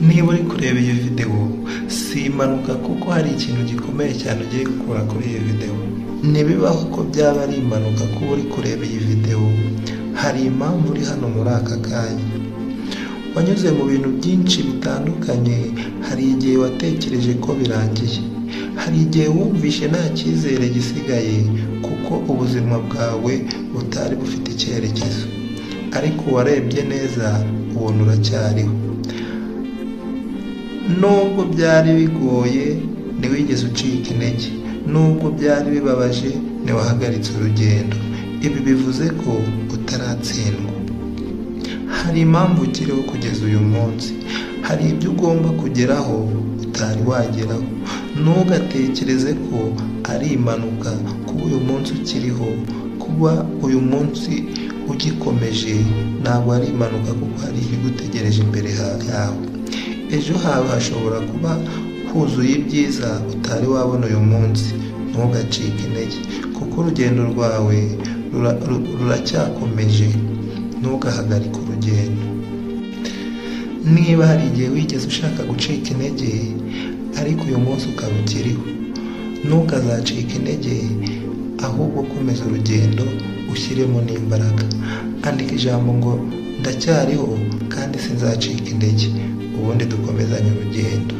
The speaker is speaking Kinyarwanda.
Niba uri kureba iyi videwo si impanuka kuko hari ikintu gikomeye cyane ugiye gukura kuri iyi videwo. Ntibibaho ko byaba ari impanuka kuba uri kureba iyi videwo, hari impamvu uri hano muri aka kanya. Wanyuze mu bintu byinshi bitandukanye, hari igihe watekereje ko birangiye, hari igihe wumvishe nta cyizere gisigaye kuko ubuzima bwawe butari bufite icyerekezo, ariko warebye neza ubona uracyariho. Nubwo byari bigoye ntiwigeze ucika intege, nubwo byari bibabaje ntiwahagaritse urugendo. Ibi bivuze ko utaratsindwa. Hari impamvu ukiriho kugeza uyu munsi, hari ibyo ugomba kugeraho utari wageraho. Ntugatekereze ko ari impanuka kuba uyu munsi ukiriho, kuba uyu munsi ugikomeje ntabwo ari impanuka kuko hari ibigutegereje imbere yawe. Ejo hawe hashobora kuba huzuye ibyiza utari wabona uyu munsi. Ntugacike intege kuko urugendo rwawe ruracyakomeje. Ntugahagarike urugendo. Niba hari igihe wigeze ushaka gucika intege ariko uyu munsi ukaba ukiriho, ntukazacike intege, ahubwo komeza urugendo ushyiremo n'imbaraga. Andika ijambo ngo ndacyariho kandi sinzacika intege, ubundi dukomezanye urugendo.